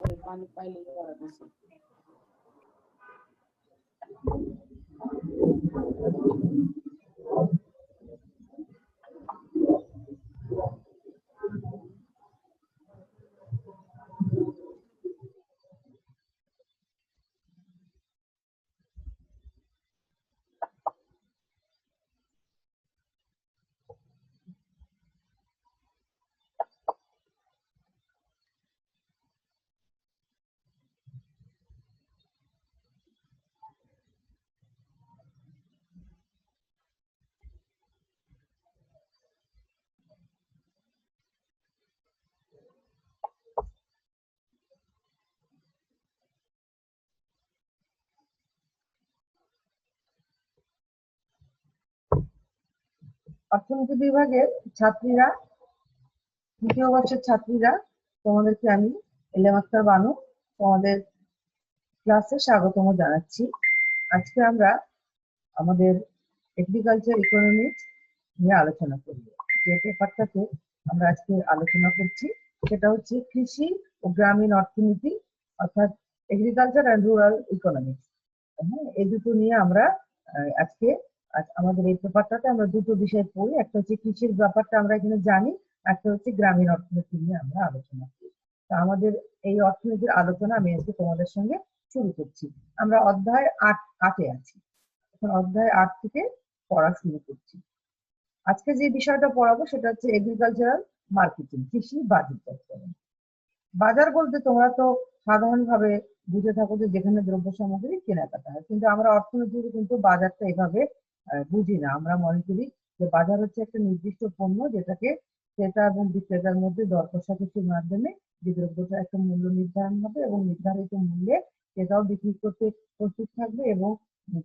পানি পাইলে করা গেছে। অর্থনীতি বিভাগের ছাত্রীরা, দ্বিতীয় বর্ষের ছাত্রীরা, তোমাদেরকে আমি এলেম আক্তার বানু তোমাদের ক্লাসে স্বাগতম জানাচ্ছি। আজকে আমরা আমাদের এগ্রিকালচার ইকোনমিক্স নিয়ে আলোচনা করব। যে পেপারটাতে আমরা আজকে আলোচনা করছি সেটা হচ্ছে কৃষি ও গ্রামীণ অর্থনীতি, অর্থাৎ এগ্রিকালচার অ্যান্ড রুরাল ইকোনমিক্স। হ্যাঁ, এই দুটো নিয়ে আমরা আজকে আমাদের এই পেপারটাতে আমরা দুটো বিষয় পড়ি। একটা হচ্ছে কৃষির ব্যাপারটা আমরা এখানে জানি, একটা হচ্ছে গ্রামীণ অর্থনীতি নিয়ে আমরা আলোচনা করি। তা আমাদের এই অর্থনীতির আলোচনা আমি আজকে তোমাদের সঙ্গে শুরু করছি। আমরা অধ্যায় 8 আছি। এখন অধ্যায় 8 থেকে পড়া শুরু করছি। আজকে যে বিষয়টা পড়াবো সেটা হচ্ছে এগ্রিকালচারাল মার্কেটিং, কৃষি বাজারজাতকরণ। বাজার বলতে তোমরা তো সাধারণভাবে বুঝে থাকো যে যেখানে দ্রব্য সামগ্রী কেনাকাটা হয়, কিন্তু আমরা অর্থনীতিতে কিন্তু বাজারটা এভাবে বুঝি না। আমরা মনে করি যে বাজার হচ্ছে একটা নির্দিষ্ট পণ্য যেটাকে ক্রেতা এবং বিক্রেতার মধ্যে দর কষাকষির মাধ্যমে যে দ্রব্যটা একটা মূল্য নির্ধারণ হবে এবং নির্ধারিত মূল্যে ক্রেতাও বিক্রি করতে প্রস্তুত থাকবে এবং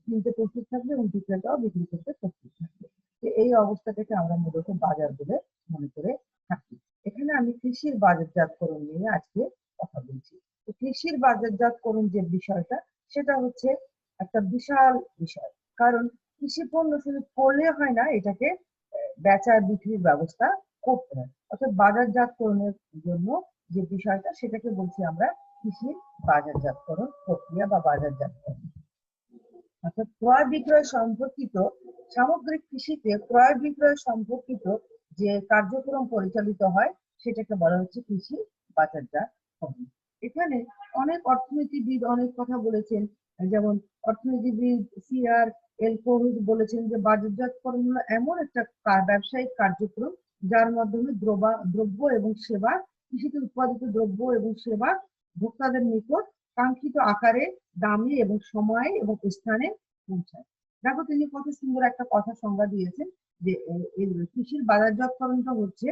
কিনতে প্রস্তুত থাকবে এবং বিক্রেতাও বিক্রি করতে প্রস্তুত থাকবে। এই অবস্থাটাকে আমরা মূলত বাজার বলে মনে করে থাকি। এখানে আমি কৃষির বাজারজাতকরণ নিয়ে আজকে কথা বলছি। কৃষির বাজারজাতকরণ যে বিষয়টা, সেটা হচ্ছে একটা বিশাল বিষয়। কারণ কৃষি পণ্য শুধু করলে হয় না, এটাকে বেচা বিক্রির ব্যবস্থা করতে হয়। অর্থাৎ বাজারজাতকরণের জন্য যে বিষয়টা, সেটাকে বলছি আমরা কৃষির বাজারজাতকরণ প্রক্রিয়া বা বাজারজাতকরণ। অর্থাৎ ক্রয় বিক্রয় সম্পর্কিত, সামগ্রিক কৃষিতে ক্রয় বিক্রয় সম্পর্কিত যে কার্যক্রম পরিচালিত হয় সেটাকে বলা হচ্ছে কৃষি বাজারজাতকরণ। এখানে অনেক অর্থনীতিবিদ অনেক কথা বলেছেন। যেমন অর্থনীতিবিদ CR এলকোহুজ বলেছেন যে বাজারজাতকরণ হলো এমন একটা ব্যবসায়িক কার্যক্রম যার মাধ্যমে দ্রব্য এবং সেবা, কৃষিতে উৎপাদিত দ্রব্য এবং সেবা ভোক্তাদের নিকট কাঙ্ক্ষিত আকারে, দামে এবং সময়ে এবং স্থানে পৌঁছায়। দেখো, তিনি কত সুন্দর একটা কথা সংজ্ঞা দিয়েছেন যে কৃষির বাজারজাতকরণটা হচ্ছে,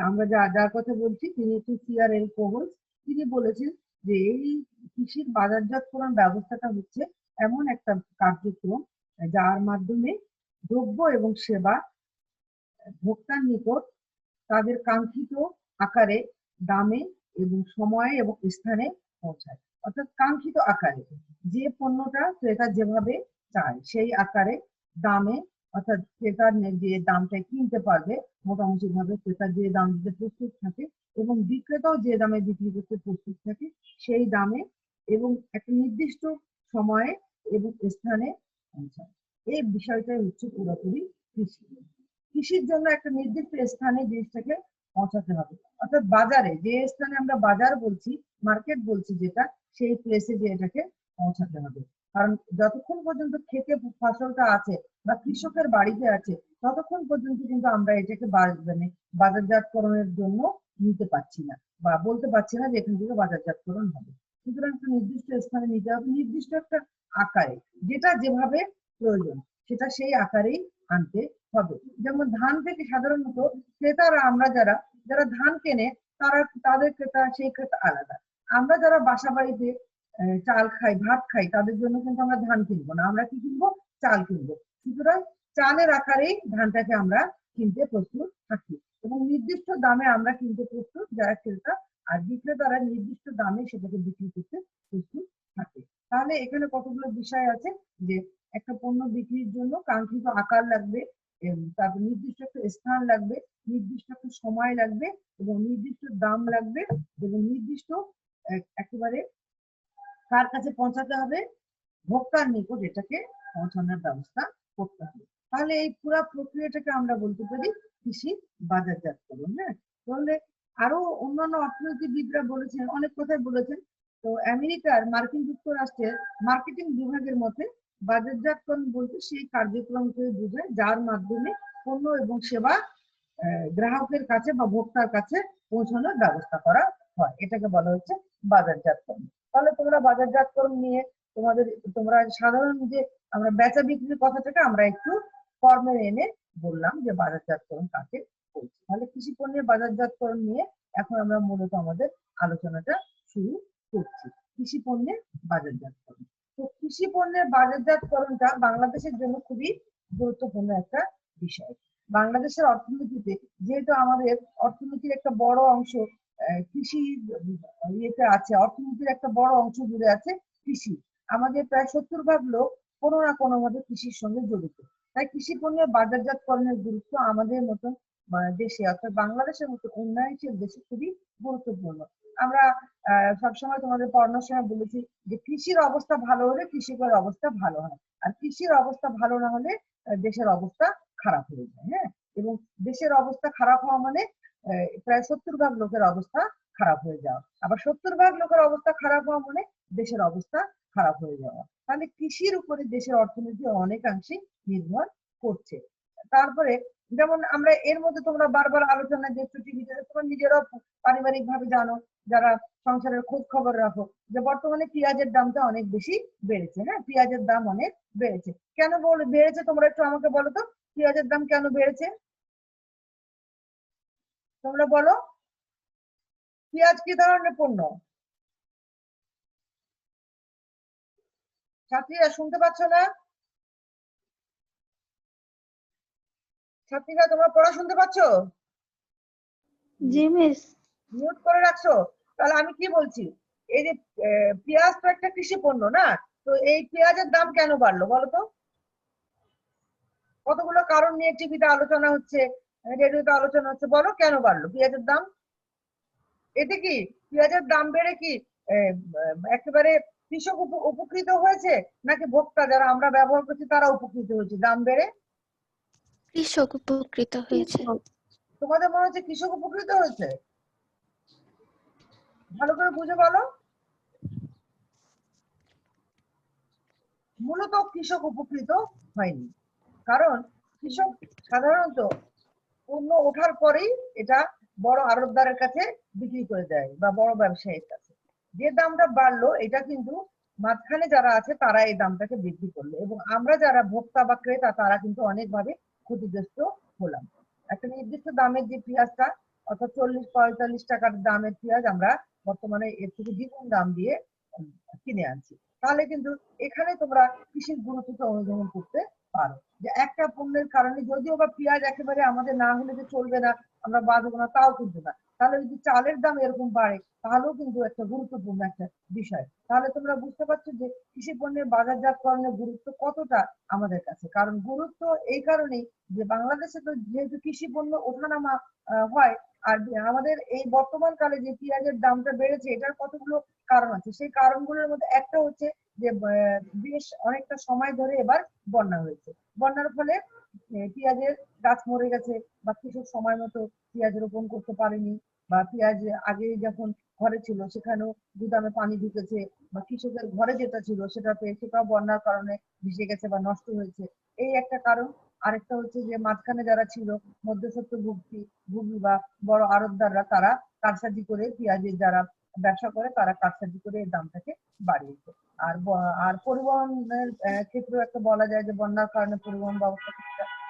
আমরা যার কথা বলছি তিনি হচ্ছে CR এলকোহুজ। তিনি বলেছেন যে এই কৃষির বাজারজাতকরণ ব্যবস্থাটা হচ্ছে এমন একটা কার্যক্রম যার মাধ্যমে দ্রব্য এবং সেবা ভোক্তার নিকট তাদের কাঙ্ক্ষিত আকারে, দামে এবং সময়ে এবং স্থানে পৌঁছায়। অর্থাৎ কাঙ্ক্ষিত আকারে, যে পণ্যটা ক্রেতা যেভাবে চায় সেই আকারে, দামে, অর্থাৎ ক্রেতার যে দামটা কিনতে পারবে মোটামুটি ভাবে ক্রেতা যে দাম দিতে প্রস্তুত থাকে এবং বিক্রেতাও যে দামে বিক্রি করতে প্রস্তুত থাকে সেই দামে এবং একটা নির্দিষ্ট সময়ে এবং স্থানে পৌঁছায়। এই বিষয়টাই হচ্ছে পুরোপুরি কৃষি। কৃষির জন্য একটা নির্দিষ্ট স্থানে জিনিসটাকে পৌঁছাতে হবে। অর্থাৎ বাজারে, যে স্থানে আমরা বাজার বলছি, মার্কেট বলছি যেটা, সেই প্লেসে যে এটাকে পৌঁছাতে হবে। কারণ যতক্ষণ পর্যন্ত খেতে ফসলটা আছে বা কৃষকের বাড়িতে আছে ততক্ষণ পর্যন্ত কিন্তু আমরা এটাকে মানে বাজারজাতকরণের জন্য নিতে পারছি না বা বলতে পারছি না যে এখান থেকে বাজারজাতকরণ হবে। সুতরাং একটা নির্দিষ্ট স্থানে নিতে হবে, নির্দিষ্ট একটা আকারে, যেটা যেভাবে প্রয়োজন সেটা সেই আকারেই আনতে হবে। যেমন ধান থেকে সাধারণত ক্রেতারা, আমরা যারা যারা ধান কেনে তাদের ক্রেতা, সেই ক্রেতা আলাদা। আমরা যারা বাসা বাড়িতে চাল খাই, ভাত খাই, তাদের জন্য কিন্তু আমরা ধান কিনবো না, আমরা কি কিনবো? চাল কিনবো। সুতরাং চালের আকারেই ধানটাকে আমরা কিনতে প্রস্তুত থাকি এবং নির্দিষ্ট দামে আমরা কিনতে প্রস্তুত, যারা ক্রেতা, আর বিক্রেতারা নির্দিষ্ট দামে সেটাকে বিক্রি করতে প্রস্তুত থাকে। তাহলে এখানে কতগুলো বিষয় আছে যে একটা পণ্য বিক্রির জন্য কাঙ্ক্ষিত আকার লাগবে, তারপর নির্দিষ্ট একটা স্থান লাগবে, নির্দিষ্ট একটা সময় লাগবে এবং নির্দিষ্ট দাম লাগবে এবং নির্দিষ্ট একেবারে কার কাছে পৌঁছাতে হবে, ভোক্তার নিকট এটাকে পৌঁছানোর ব্যবস্থা করতে হবে। তাহলে এই পুরো প্রক্রিয়াটাকে আমরা বলতে পারি কৃষি বাজারজাতকরণ। হ্যাঁ, তাহলে আরো অন্যান্য অর্থনীতিবিদরা বলেছেন, অনেক কথাই বলেছেন। তো আমেরিকার মার্কিন যুক্তরাষ্ট্রের মার্কেটিং বিভাগের মতে বাজারজাতকরণ বলতে সেই কার্যক্রমকে বোঝায় যার মাধ্যমে পণ্য এবং সেবা গ্রাহকের কাছে বা ভোক্তার কাছে পৌঁছানোর ব্যবস্থা করা হয়, এটাকে বলা হচ্ছে বাজারজাতকরণ। তাহলে তোমরা বাজারজাতকরণ নিয়ে তোমরা সাধারণ যে আমরা বেচা বিক্রির কথাটাকে আমরা একটু ফর্মে এনে বললাম যে বাজারজাতকরণ কাকে বলছে। তাহলে কৃষি পণ্যের বাজারজাতকরণ নিয়ে এখন আমরা মূলত আমাদের আলোচনাটা শুরু করছি। কৃষি পণ্যের বাজারজাতকরণ। তো কৃষি পণ্যের বাজারজাতকরণটা বাংলাদেশের জন্য খুবই গুরুত্বপূর্ণ একটা বিষয়। বাংলাদেশের অর্থনীতিতে যেহেতু আমাদের অর্থনীতির একটা বড় অংশ কৃষি ইয়েতে আছে, অর্থনীতির একটা বড় অংশ জুড়ে আছে কৃষি। আমাদের প্রায় 70% লোক কোনো না কোনো ভাবে কৃষির সঙ্গে জড়িত। তাই কৃষি পণ্যের বাজারজাতকরণের গুরুত্ব আমাদের মতন দেশে অর্থাৎ বাংলাদেশের মতো উন্নয়নশীল দেশে খুবই গুরুত্বপূর্ণ। আমরা সবসময় তোমাদের পড়ানোর সময় বলেছি যে কৃষির অবস্থা ভালো হলে কৃষকের অবস্থা ভালো হয়, আর কৃষির অবস্থা ভালো না হলে দেশের অবস্থা খারাপ হয়ে যায়। হ্যাঁ, এবং দেশের অবস্থা খারাপ হওয়া মানে প্রায় 70% লোকের অবস্থা খারাপ হয়ে যাওয়া, আবার 70% লোকের অবস্থা খারাপ হওয়া মানে দেশের অবস্থা খারাপ হয়ে যাওয়া। তাহলে কৃষির উপরে দেশের অর্থনীতি অনেকাংশে নির্ভর করছে। তারপরে যেমন আমরা এর মধ্যে তোমরা বারবার আলোচনা দেখছো টিভিতে, তোমরা নিজেরাও পারিবারিক ভাবে জানো যারা সংসারের খোঁজ খবর রাখো, যে বর্তমানে পেঁয়াজের দামটা অনেক বেশি বেড়েছে। হ্যাঁ, পেঁয়াজের দাম অনেক বেড়েছে। কেন বেড়েছে তোমরা একটু আমাকে বলো তো, পেঁয়াজের দাম কেন বেড়েছে তোমরা বলো। পেঁয়াজ কি ধরনের পণ্য? ছাত্রীরা শুনতে পাচ্ছ না? ছাত্রীরা তোমরা পড়া শুনতে পাচ্ছ? জি মিস। মিউট করে রাখছো? তাহলে আমি কি বলছি, এই যে পেঁয়াজ তো একটা কৃষি পণ্য না, তো এই পেঁয়াজের দাম কেন বাড়লো বলো তো? কতগুলো কারণ নিয়ে টিভিতে আলোচনা হচ্ছে, রেডিওতে আলোচনা হচ্ছে, বলো কেন বাড়লো পেঁয়াজের দাম? এতে কি পেঁয়াজের দাম বেড়ে কি একেবারে কৃষক উপকৃত হয়েছে, নাকি ভোক্তা যারা আমরা ব্যবহার করছি তারা উপকৃত হয়েছে দাম বেড়ে? কৃষক উপকৃত হয়েছে। তোমাদের মনে হচ্ছে কৃষক উপকৃত হয়েছে? ভালো করে বুঝে বলো। মূলত কৃষক উপকৃত হয়নি, কারণ কৃষক সাধারণত পণ্য ওঠার পরেই এটা বড় আড়তদারের কাছে বিক্রি করে দেয় বা বড় ব্যবসায়ীর কাছে। যে দামটা বাড়লো এটা কিন্তু মাঝখানে যারা আছে তারা এই দামটাকে বৃদ্ধি করলো, এবং আমরা যারা ভোক্তা বা ক্রেতা তারা কিন্তু অনেকভাবে ক্ষতিগ্রস্ত হলাম। একটা নির্দিষ্ট দামের যে পেঁয়াজটা অর্থাৎ 40-45 টাকার দামের পেঁয়াজ আমরা বর্তমানে এর থেকে দ্বিগুণ দাম দিয়ে কিনে আনছি। তাহলে কিন্তু এখানে তোমরা কৃষির গুরুত্বটা অনুধাবন করতে পারো, যে একটা পণ্যের কারণে যদিও বা পেঁয়াজ একেবারে আমাদের না হলে যে চলবে না, আমরা বাঁচবো না তাও কিন্তু না, তাহলে যদি চালের দাম এরকম বাড়ে তাহলেও কিন্তু একটা গুরুত্বপূর্ণ একটা বিষয়। তাহলে তোমরা বুঝতে পারছো যে কৃষি পণ্যের বাজারজাতকরণের গুরুত্ব কতটা আমাদের কাছে। কারণ গুরুত্ব এই কারণেই যে বাংলাদেশে তো যেহেতু কৃষি পণ্য ওঠানামা হয়, আর আমাদের এই বর্তমান কালে যে পেঁয়াজের দামটা বেড়েছে এটার কতগুলো কারণ আছে। সেই কারণগুলোর মধ্যে একটা হচ্ছে যে বেশ অনেকটা সময় ধরে এবার বন্যা হয়েছে, বন্যার ফলে পেঁয়াজের গাছ মরে গেছে, বা কৃষক সময় মতো পেঁয়াজ রোপণ করতে পারেনি, বা পেঁয়াজ আগে যখন ঘরে ছিল সেখানেও গুদামে পানি ঢুকেছে, বা কৃষকের ঘরে যেটা ছিল সেটাও বন্যার কারণে ভেসে গেছে বা নষ্ট হয়েছে, এই একটা কারণ। আরেকটা হচ্ছে যে মাঝখানে যারা ছিল মধ্যস্বত্ব ভুগি বা বড় আড়তদাররা তারা কারসাজি করে পেঁয়াজের যারা ব্যবসা করে তারা কারসাজি করে এই দামটাকে বাড়িয়েছে। আর পরিবহনের ক্ষেত্রেও একটা বলা যায় যে বন্যার কারণে পরিবহন ব্যবস্থা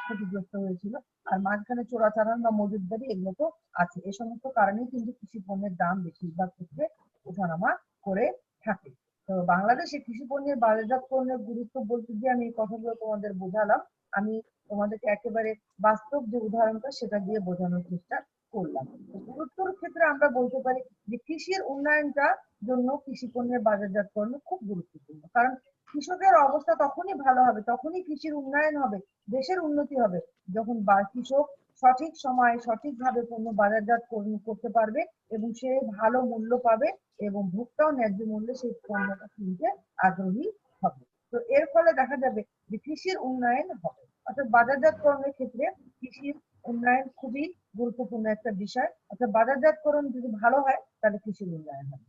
ক্ষতিগ্রস্ত হয়েছিল, আর মাঝখানে চোরাচালান বা মজুতদারি এগুলো তো আছে। এই সমস্ত কারণেই কিন্তু কৃষি পণ্যের দাম বেশিরভাগ ক্ষেত্রে ওঠানামা করে থাকে। তো বাংলাদেশে কৃষি পণ্যের বাজারজাতকরণের গুরুত্ব বলতে গিয়ে আমি এই কথাগুলো তোমাদের বোঝালাম। আমি তোমাদেরকে একেবারে বাস্তব যে উদাহরণটা সেটা দিয়ে বোঝানোর চেষ্টা করলাম। গুরুত্বর ক্ষেত্রে আমরা বলতে পারি যে কৃষির উন্নয়নটা জন্য কৃষি পণ্যের বাজারজাতকরণ খুব গুরুত্বপূর্ণ, কারণ কৃষকের অবস্থা তখনই ভালো হবে, তখনই কৃষির উন্নয়ন হবে, দেশের উন্নতি হবে, যখন কৃষক সঠিক সময়ে সঠিকভাবে পণ্য বাজারজাত করতে পারবে এবং সে ভালো মূল্য পাবে এবং ভোক্তাও ন্যায্য মূল্যে সেই পণ্যটা কিনতে আগ্রহী হবে। তো এর ফলে দেখা যাবে যে কৃষির উন্নয়ন হবে। অর্থাৎ বাজারজাতকরণের ক্ষেত্রে কৃষির উন্নয়ন খুবই গুরুত্বপূর্ণ একটা বিষয়। অর্থাৎ বাজারজাতকরণ যদি ভালো হয় তাহলে কৃষির উন্নয়ন হবে।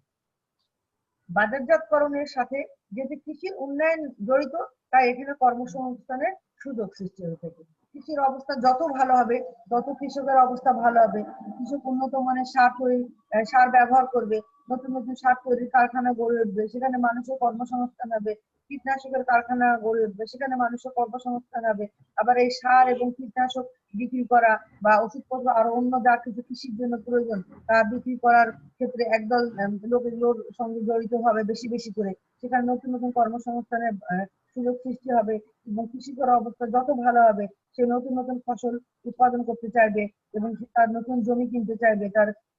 বাজারজাতকরণের সাথে যেহেতু কৃষির উন্নয়ন জড়িত, তাই এখানে কর্মসংস্থানের সুযোগ সৃষ্টি হয়ে থাকে। কৃষির অবস্থা যত ভালো হবে তত কৃষকের অবস্থা ভালো হবে। কৃষক উন্নত মানের সার ব্যবহার করবে, নতুন নতুন সার তৈরির কারখানা গড়ে উঠবে, সেখানে মানুষের কর্মসংস্থান হবে। কীটনাশকের কারখানা গড়ে উঠবে, সেখানে মানুষের কর্মসংস্থান হবে। আবার এই সার এবং কীটনাশক বিক্রি করা বা ওষুধপত্র আরো অন্য যা কিছু কৃষির জন্য প্রয়োজন তা বিক্রি করার ক্ষেত্রে একদল লোকের সঙ্গে জড়িত হবে বেশি বেশি করে, সেখানে নতুন নতুন কর্মসংস্থানের সুযোগ সৃষ্টি হবে এবং কৃষকের অবস্থা যত ভালো হবে সে নতুন নতুন ফসল উৎপাদন করতে চাইবে এবং তার নতুন জমি কিনতে চাইবে,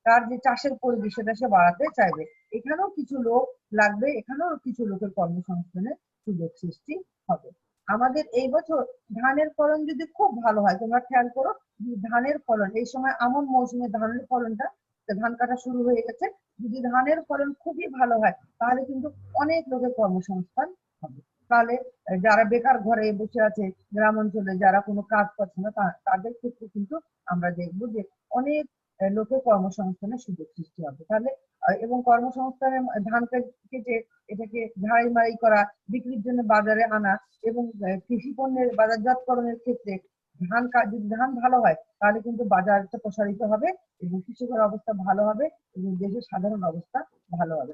তার যে চাষের পরিবেশ সেটা সে বাড়াতে চাইবে। এখানেও কিছু লোক লাগবে, এখানেও কিছু লোকের কর্মসংস্থানের সুযোগ সৃষ্টি হবে। আমাদের এই বছর ধানের ফলন যদি খুব ভালো হয়, তোমরা খেয়াল করো ধানের ফলন এই সময় আমন মৌসুমে ধানের ফলনটা, ধান কাটা শুরু হয়ে গেছে, যদি ধানের ফলন খুবই ভালো হয় তাহলে কিন্তু অনেক লোকের কর্মসংস্থান হবে। তাহলে যারা বেকার ঘরে বসে আছে গ্রাম অঞ্চলে, যারা কোনো কাজ পাচ্ছে না, তাদের ক্ষেত্রে কিন্তু আমরা দেখবো যে অনেক লোকের কর্মসংস্থানের সুযোগ সৃষ্টি হবে। তাহলে এবং কর্মসংস্থানের ধান কেটে এটাকে ঝাড়াই মাড়াই করা, বিক্রির জন্য বাজারে আনা এবং কৃষি পণ্যের বাজারজাতকরণের ক্ষেত্রে যদি ধান ভালো হয় তাহলে কিন্তু বাজারটা প্রসারিত হবে এবং কৃষকের অবস্থা ভালো হবে এবং দেশের সাধারণ অবস্থা ভালো হবে।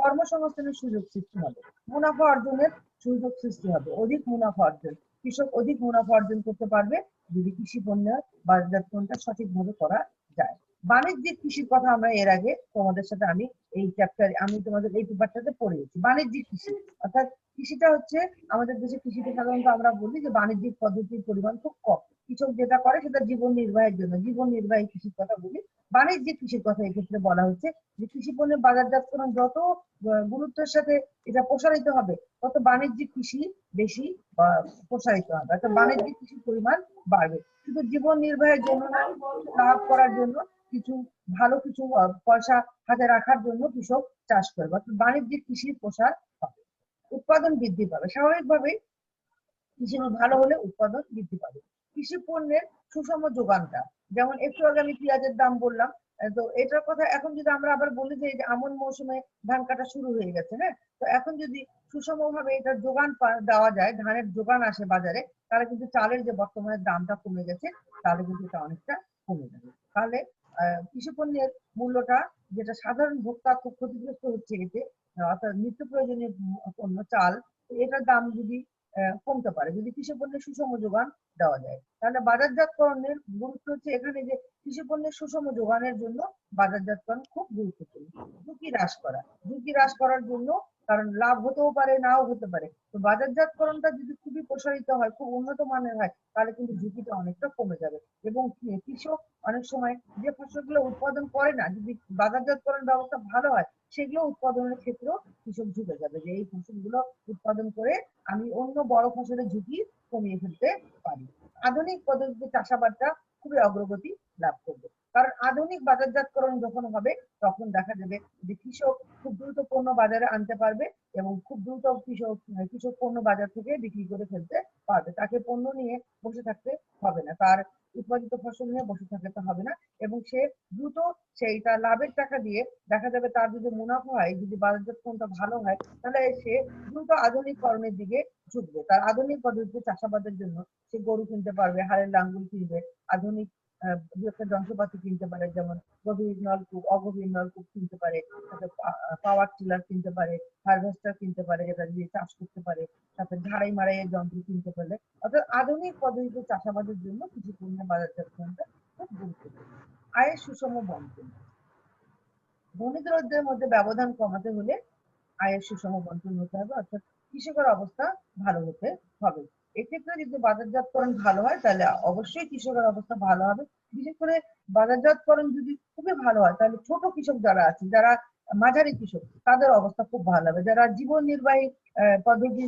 কর্মসংস্থানের সুযোগ সৃষ্টি হবে, মুনাফা অর্জনের সুযোগ সৃষ্টি হবে, অধিক মুনাফা অর্জন, কৃষক অধিক মুনাফা অর্জন করতে পারবে যদি কৃষি পণ্যের বাজারজাতকরণটা সঠিকভাবে করা যায়। বাণিজ্যিক কৃষির কথা আমরা এর আগে তোমাদের সাথে আমি তোমাদের এই পেপারটাতে পড়িয়েছি। বাণিজ্যিক কৃষি অর্থাৎ কৃষিটা হচ্ছে আমাদের দেশে কৃষিতে সাধারণত আমরা বলি যে বাণিজ্যিক পদ্ধতির পরিমাণ খুব কম, কৃষক যেটা করে সেটা জীবন নির্বাহের জন্য, জীবন নির্বাহী কৃষির কথা বলি। বাণিজ্যিক কৃষির কথা এক্ষেত্রে বলা হচ্ছে যে কৃষি পণ্যের বাজারজাতকরণ যত গুরুত্বের সাথে এটা প্রসারিত হবে তত বাণিজ্যিক কৃষি বেশি প্রসারিত হবে, অর্থাৎ বাণিজ্যিক কৃষির পরিমাণ বাড়বে। শুধু জীবন নির্বাহের জন্য না, লাভ করার জন্য কিছু ভালো কিছু পয়সা হাতে রাখার জন্য কৃষক চাষ করবে, অর্থাৎ বাণিজ্যিক কৃষির প্রসার হবে, উৎপাদন বৃদ্ধি পাবে। স্বাভাবিকভাবেই কৃষি ভালো হলে উৎপাদন বৃদ্ধি পাবে। কৃষি পণ্যের সুষম যোগানটা, যেমন একটু আগে আমি পেঁয়াজের দাম বললাম, তো এটার কথা এখন যদি আমরা আবার বলি যে আমন মৌসুমে ধান কাটা শুরু হয়ে গেছে, হ্যাঁ, তো এখন যদি সুষম ভাবে এটার যোগান দেওয়া যায়, ধানের যোগান আসে বাজারে, তাহলে কিন্তু চালের যে বর্তমানে দামটা কমে গেছে তাহলে কিন্তু এটা অনেকটা কমে যাবে। তাহলে কৃষি পণ্যের মূল্যটা, যেটা সাধারণ ভোক্তা খুব ক্ষতিগ্রস্ত হচ্ছে এতে, অর্থাৎ নিত্য প্রয়োজনীয় পণ্য চাল, এটার দাম যদি কমতে পারে যদি কৃষি পণ্যের সুষম যোগান দেওয়া যায়। তাহলে বাজারজাতকরণের গুরুত্ব হচ্ছে এখানে যে কৃষি পণ্যের সুষম যোগানের জন্য বাজারজাতকরণ খুব গুরুত্বপূর্ণ। ঝুঁকি হ্রাস করার জন্য, কারণ লাভ হতেও পারে নাও হতে পারে, তো বাজারজাতকরণটা যদি খুবই প্রসারিত হয়, খুব উন্নত মানের হয়, তাহলে কিন্তু ঝুঁকিটা অনেকটা কমে যাবে এবং কৃষক অনেক সময় যে ফসলগুলো উৎপাদন করে না, যদি বাজারজাতকরণ ব্যবস্থা ভালো হয় সেগুলো উৎপাদনের ক্ষেত্রেও কৃষক ঝুঁকে যাবে যে এই ফসলগুলো উৎপাদন করে আমি অন্য বড় ফসলের ঝুঁকি কমিয়ে ফেলতে পারি। আধুনিক পদ্ধতিতে চাষাবাদটা খুবই অগ্রগতি লাভ করবে, কারণ আধুনিক বাজারজাতকরণ যখন হবে তখন দেখা যাবে যে কৃষক খুব দ্রুত পণ্য বাজারে আনতে পারবে এবং খুব দ্রুত কৃষক পণ্য বাজার থেকে বিক্রি করে ফেলতে পারবে, তাকে পণ্য নিয়ে বসে থাকতে হবে না, তার উৎপাদিত ফসল নিয়ে বসে থাকতে হবে না এবং সে দ্রুত সেইটা লাভের টাকা দিয়ে, দেখা যাবে তার যদি মুনাফা হয়, যদি বাজারজাতকরণটা ভালো হয়, তাহলে সে দ্রুত আধুনিকরণের দিকে ঝুঁকবে। তার আধুনিক পদ্ধতিতে চাষাবাদের জন্য সে গরু কিনতে পারবে, হালের লাঙ্গল কিনবে, আধুনিক দু একটা যন্ত্রপাতি কিনতে পারে, যেমন গভীর নলকূপ, অগভীর নলকূপ কিনতে পারে, সাথে পাওয়ার টিলার কিনতে পারে, হারভেস্টার কিনতে পারে যেটা দিয়ে চাষ করতে পারে, সাথে ঝাড়াই মাড়াইয়ের যন্ত্র কিনতে পারলে, অর্থাৎ আধুনিক পদ্ধতিতে চাষাবাদের জন্য কৃষি পণ্যের বাজারজাতকরণটা খুব গুরুত্বপূর্ণ। আয়ের সুষম বন্টন, ধনী দরিদ্রের মধ্যে ব্যবধান কমাতে হলে আয়ের সুষম বন্টন হতে হবে, অর্থাৎ কৃষকের অবস্থা ভালো হতে হবে। এক্ষেত্রে যদি বাজারজাতকরণ ভালো হয় তাহলে অবশ্যই কৃষকের অবস্থা ভালো হবে। বিশেষ করে বাজারজাতকরণ যদি খুবই ভালো হয় তাহলে ছোট কৃষক যারা আছে, যারা মাঝারি কৃষক তাদের অবস্থা খুব ভালো হবে। যারা জীবন নির্বাহী পদ্ধতি,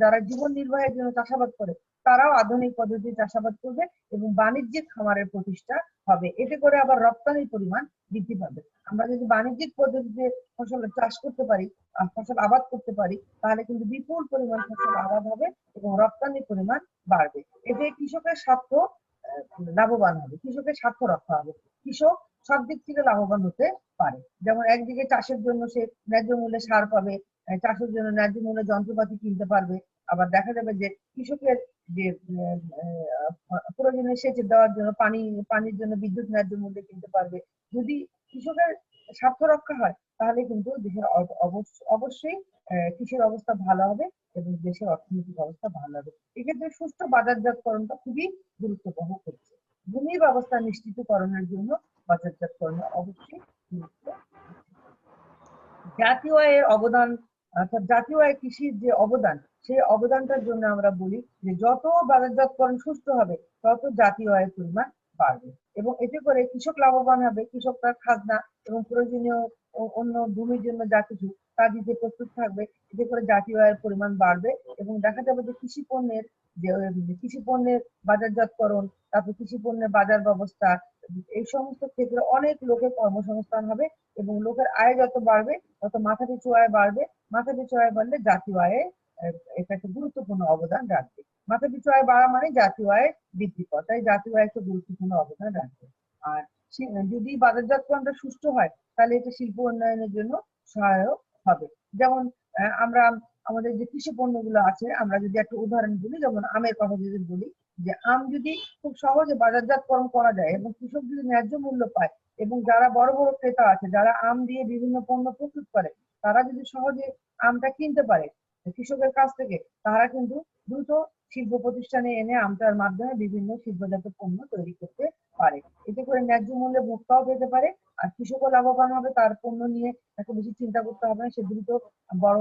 যারা জীবন নির্বাহের জন্য চাষাবাদ করে তারাও আধুনিক পদ্ধতি চাষাবাদ করবে এবং বাণিজ্যিক খামারের প্রতিষ্ঠা হবে। এতে করে আবার রপ্তানির পরিমাণ বৃদ্ধি পাবে। আমরা যদি বাণিজ্যিক পদ্ধতিতে ফসল চাষ করতে পারি, ফসল আবাদ করতে পারি, তাহলে কিন্তু বিপুল পরিমাণ ফসল আবাদ হবে এবং রপ্তানির পরিমাণ বাড়বে। এতে কৃষকের স্বার্থ লাভবান হবে, কৃষকের স্বার্থ রক্ষা হবে, কৃষক সব দিক থেকে লাভবান হতে পারে। যেমন একদিকে চাষের জন্য সে ন্যায্য মূল্যে সার পাবে, চাষের জন্য ন্যায্য মূল্যে যন্ত্রপাতি কিনতে পারবে। আবার দেখা যাবে যে কৃষকের যে প্রয়োজনীয় সেচ দেওয়ার জন্য পানির জন্য বিদ্যুৎ ন্যায্য মূল্যে কিনতে পারবে। যদি কৃষকের স্বার্থ রক্ষা হয় তাহলে কিন্তু দেশের অবশ্যই কৃষির অবস্থা ভালো হবে এবং দেশের অর্থনৈতিক অবস্থা ভালো হবে। এক্ষেত্রে সুষ্ঠু বাজারজাতকরণটা খুবই গুরুত্ববহ করছে। ভূমি ব্যবস্থা নিশ্চিতকরণের জন্য বাজারজাতকরণ অবশ্যই গুরুত্ব। জাতীয় আয়ের অবদান, অর্থাৎ জাতীয় আয় কৃষির যে অবদান, সেই অবদানটার জন্য আমরা বলি যে যত বাজারজাতকরণ সুষ্ঠু হবে তত জাতীয় আয়ের পরিমাণ বাড়বে এবং এতে করে কৃষক লাভবান হবে। কৃষক তার খাজনা এবং প্রয়োজনীয় অন্য ভূমির জন্য যা কিছু তা দিতে প্রস্তুত থাকবে। এতে করে জাতীয় আয়ের পরিমাণ বাড়বে এবং দেখা যাবে যে কৃষি পণ্যের বাজারজাতকরণ, তারপর কৃষি পণ্যের বাজার ব্যবস্থা, এই সমস্ত ক্ষেত্রে অনেক লোকের কর্মসংস্থান হবে এবং লোকের আয় যত বাড়বে তত মাথা পিছু আয় বাড়বে। মাথা পিছু আয় বাড়লে জাতীয় আয়ে এটা একটা গুরুত্বপূর্ণ অবদান রাখবে। মাথা পিছু আয় বাড়া মানে জাতীয় আয় বৃদ্ধি পাওয়া, তাই জাতীয় আয় একটা গুরুত্বপূর্ণ অবদান রাখবে। আর যদি বাজারজাতকরণটা সুষ্ঠু হয় তাহলে এটা শিল্প উন্নয়নের জন্য সহায়ক হবে। যেমন আমরা আমাদের যে কৃষি পণ্যগুলো আছে, আমরা যদি একটা উদাহরণ বলি, যেমন আমের কথা যদি বলি, যে আম যদি খুব সহজে বাজারজাতকরণ করা যায় এবং কৃষক যদি ন্যায্য মূল্য পায় এবং যারা বড় বড় ক্রেতা আছে যারা আম দিয়ে বিভিন্ন পণ্য প্রস্তুত করে তারা যদি সহজে আমটা কিনতে পারে কৃষকের কাছ থেকে, তারা কিন্তু দ্রুত শিল্প প্রতিষ্ঠানে এনে আমটার মাধ্যমে বিভিন্ন শিল্পজাত পণ্য তৈরি করতে পারে। এতে করে ন্যায্য মূল্যে ভোক্তাও পেতে পারে আর কৃষকও লাভবান হবে। তার পণ্য নিয়ে তাকে বেশি চিন্তা করতে হবে না, সে দ্রুত বড়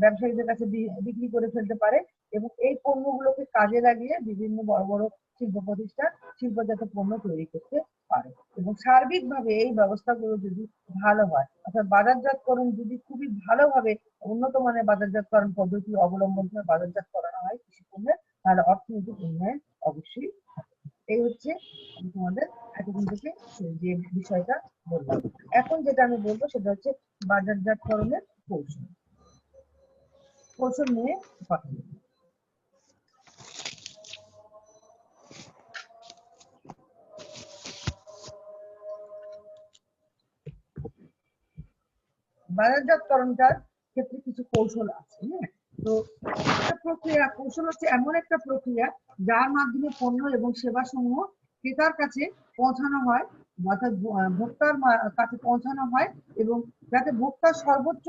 ব্যবসায়ীদের কাছে বিক্রি করে ফেলতে পারে এবং এই পণ্যগুলোকে কাজে লাগিয়ে বিভিন্ন বড় বড় শিল্প প্রতিষ্ঠান শিল্পজাত পণ্য তৈরি করতে পারে। এবং সার্বিকভাবে এই ব্যবস্থাগুলো যদি ভালো হয়, অর্থাৎ বাজারজাতকরণ যদি খুবই ভালোভাবে উন্নত মানের বাজারজাতকরণ পদ্ধতি অবলম্বন করে বাজারজাত করানো হয় কৃষি পণ্যের, তাহলে অর্থনৈতিক উন্নয়ন অবশ্যই। এই হচ্ছে আমি তোমাদের এতদিন থেকে যে বিষয়টা বললাম। এখন যেটা আমি বলবো সেটা হচ্ছে বাজারজাতকরণের কৌশল নিয়ে কথা বলবো। বাজারজাতকরণটার ক্ষেত্রে কিছু কৌশল আছে। হ্যাঁ, তো একটা প্রক্রিয়া, কৌশল হচ্ছে এমন একটা প্রক্রিয়া যার মাধ্যমে পণ্য এবং সেবা সমূহ ক্রেতার কাছে পৌঁছানো হয়, অর্থাৎ ভোক্তার কাছে পৌঁছানো হয় এবং যাতে ভোক্তার সর্বোচ্চ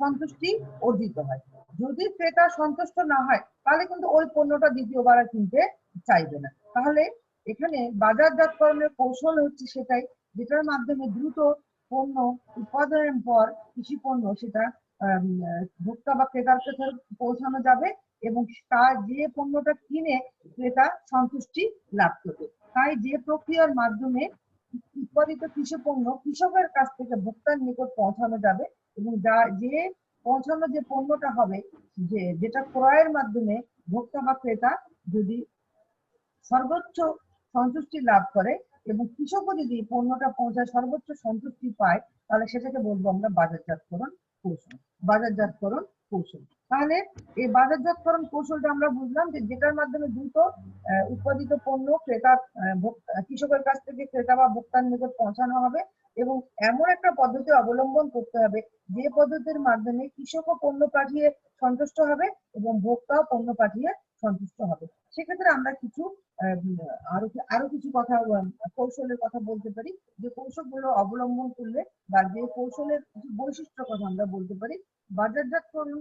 সন্তুষ্টি অর্জিত হয়। যদি ক্রেতা সন্তুষ্ট না হয় তাহলে কিন্তু ওই পণ্যটা দ্বিতীয়বার আর কিনতে চাইবে না। তাহলে এখানে বাজারজাতকরণের কৌশল হচ্ছে সেটাই, যেটার মাধ্যমে দ্রুত পণ্য উৎপাদনের পর কৃষি পণ্য সেটা ভোক্তা বা ক্রেতার কাছে পৌঁছানো যাবে এবং তার যে পণ্যটা কিনে ক্রেতা সন্তুষ্টি লাভ করবে। তাই যে প্রক্রিয়ার মাধ্যমে উৎপাদিত কৃষি পণ্য কৃষকের কাছ থেকে ভোক্তার নিকট পৌঁছানো যাবে এবং যে পৌঁছানো যে পণ্যটা হবে, যেটা ক্রয়ের মাধ্যমে ভোক্তা বা ক্রেতা যদি সর্বোচ্চ সন্তুষ্টি লাভ করে এবং কৃষকও যদি পণ্যটা পৌঁছায় সর্বোচ্চ সন্তুষ্টি পায়, তাহলে সেটাকে বলবো আমরা বাজারজাতকরণ কৌশল। বাজারজাতকরণ কৌশল, তাহলে এই বাজারজাতকরণ কৌশলটা আমরা বুঝলাম যে যেটার মাধ্যমে দ্রুত উৎপাদিত পণ্য কৃষকের কাছ থেকে ক্রেতা বা ভোক্তার নিকট পৌঁছানো হবে এবং এমন একটা পদ্ধতি অবলম্বন করতে হবে যে পদ্ধতির মাধ্যমে কৃষকও পণ্য পাঠিয়ে সন্তুষ্ট হবে এবং ভোক্তাও পণ্য পাঠিয়ে সন্তুষ্ট হবে। সেক্ষেত্রে আমরা কিছু আরো কিছু কথা কৌশলের কথা বলতে পারি, যে কৌশলগুলো অবলম্বন করলে বা যে কৌশলের কিছু বৈশিষ্ট্য কথা আমরা বলতে পারি। বাজারজাতকরণ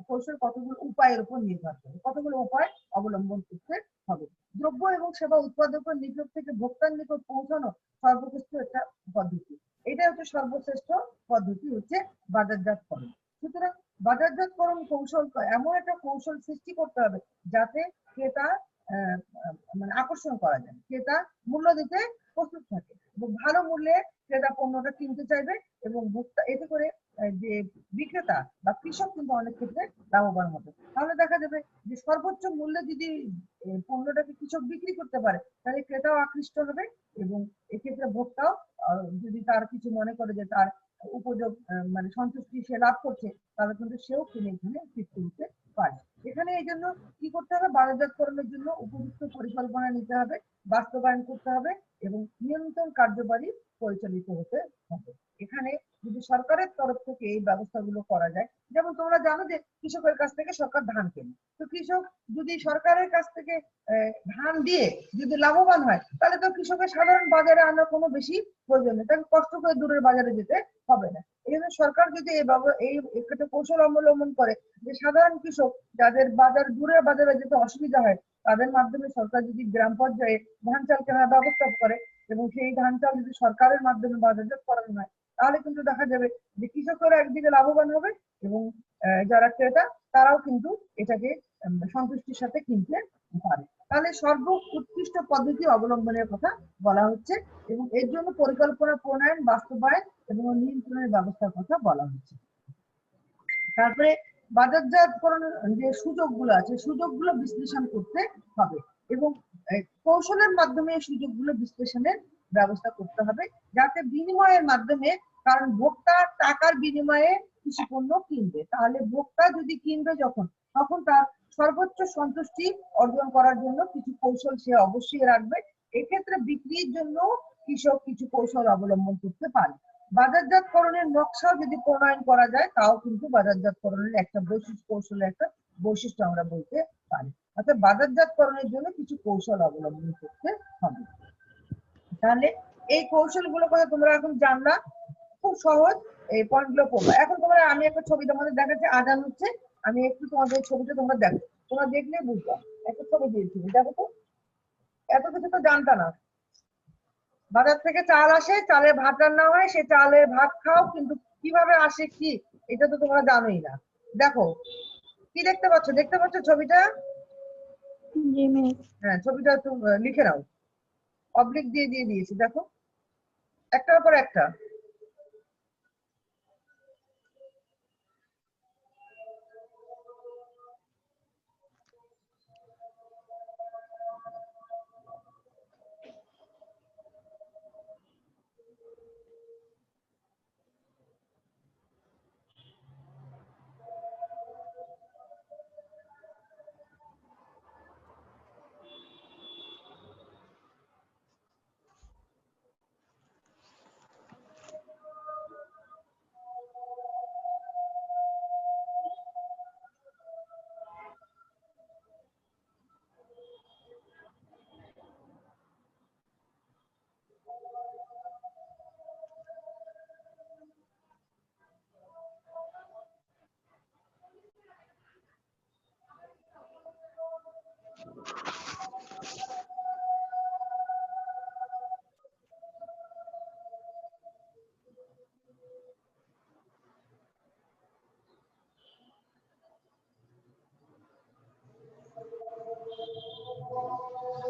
কৌশল কতগুলো উপায়ের উপর নির্ভর করে, কতগুলো উপায় অবলম্বন করতে হবে। দ্রব্য এবং সেবা উৎপাদকের নিকট থেকে ভোক্তার নিকট পৌঁছানো সর্বশ্রেষ্ঠ একটা পদ্ধতি, এটা হচ্ছে সর্বশ্রেষ্ঠ পদ্ধতি হচ্ছে বাজারজাতকরণ। সুতরাং বাজারজাতকরণ কৌশল এমন একটা কৌশল সৃষ্টি করতে হবে যাতে ক্রেতা মানে আকর্ষণ করা যায়, ক্রেতা মূল্য দিতে প্রস্তুত থাকে। এবং ভালো মূল্যে ক্রেতা পণ্যটা কিনতে চাইবে এবং ভোক্তা এতে করে যে বিক্রেতা বা কৃষক কিন্তু অনেক ক্ষেত্রে লাভবান হবে। তাহলে দেখা যাবে যে সর্বোচ্চ মূল্যে যদি পণ্যটাকে কৃষক বিক্রি করতে পারে তাহলে ক্রেতাও আকৃষ্ট হবে এবং এক্ষেত্রে ভোক্তাও যদি তার কিছু মনে করে যে তার উপযোগ মানে সন্তুষ্টি সে লাভ করছে তাহলে কিন্তু সেও কিনে তৃপ্তি নিতে পারে। এখানে এই জন্য কি করতে হবে, বাজারজাতকরণের জন্য উপযুক্ত পরিকল্পনা নিতে হবে, বাস্তবায়ন করতে হবে এবং নিয়ন্ত্রণ কার্যবাহী পরিচালিত হতে হবে। এখানে যদি সরকারের তরফ থেকে এই ব্যবস্থাগুলো করা যায়, যেমন তোমরা জানো যে কৃষকের কাছ থেকে সরকার ধান কেনে, তো কৃষক যদি সরকারের কাছ থেকে ধান দিয়ে যদি লাভবান হয় তাহলে তো কৃষকের সাধারণ বাজারে আনার কোনো বেশি প্রয়োজন নেই, তাকে কষ্ট করে দূরের বাজারে যেতে হবে না। এই জন্য সরকার যদি এই একটা কৌশল অবলম্বন করে যে সাধারণ কৃষক যাদের দূরের বাজারে যেতে অসুবিধা হয় তাদের মাধ্যমে সরকার যদি গ্রাম পর্যায়ে ধান চাল কেনার ব্যবস্থা করে এবং সেই ধান চাল যদি সরকারের মাধ্যমে বাজারজাত করানো হয় তাহলে কিন্তু দেখা যাবে যে কৃষকরা একদিকে লাভবান হবে এবং যারা ক্রেতা তারাও কিন্তু এটাকে সন্তুষ্টির সাথে কিনতে পারে। তাহলে সর্বোৎকৃষ্ট পদ্ধতি অবলম্বনের কথা বলা হচ্ছে এবং এর জন্য পরিকল্পনা প্রণয়ন, বাস্তবায়ন এবং নিয়ন্ত্রণের ব্যবস্থার কথা বলা হচ্ছে। তারপরে বাজারজাতকরণের যে সুযোগগুলো আছে সুযোগগুলো বিশ্লেষণ করতে হবে এবং কৌশলের মাধ্যমে সুযোগগুলো বিশ্লেষণের ব্যবস্থা করতে হবে যাতে বিনিময়ের মাধ্যমে, কারণ ভোক্তা টাকার বিনিময়ে কৃষি পণ্য কিনবে, তাহলে ভোক্তা যদি কিনবে তখন তার সর্বোচ্চ সন্তুষ্টি অর্জন করার জন্য কিছু কৌশল সে অবশ্যই রাখবে। এক্ষেত্রে বিক্রির জন্য কৃষক কিছু কৌশল অবলম্বন করতে পারে। বাজারজাতকরণের নকশাও যদি প্রণয়ন করা যায় তাও কিন্তু বাজারজাতকরণের একটা কৌশলের একটা বৈশিষ্ট্য আমরা বলতে পারি। অর্থাৎ বাজারজাতকরণের জন্য কিছু কৌশল অবলম্বন করতে হবে। তাহলে এই কৌশলগুলো কথা তোমরা এখন জানলা, খুব সহজ এই পয়েন্টগুলো পড়বো। এখন তোমরা আমি একটা ছবি তোমাদের দেখাচ্ছি, আজান হচ্ছে, আমি একটু তোমাদের ছবিটা তোমরা দেখো, তোমরা দেখলে বুঝবা। একটা ছবি দিয়েছি, দেখো তো, এত কিছু তো জানতা না। বাজার থেকে চাল আসে, চালে ভাত রান্না হয়, সে চালে ভাত খাও, কিন্তু কিভাবে আসে কি এটা তো তোমরা জানোই না। দেখো কি দেখতে পাচ্ছ ছবিটা? হ্যাঁ, ছবিটা একটু লিখে নাও, অবলিক দিয়ে দিয়েছি, দেখো একটার পর একটা।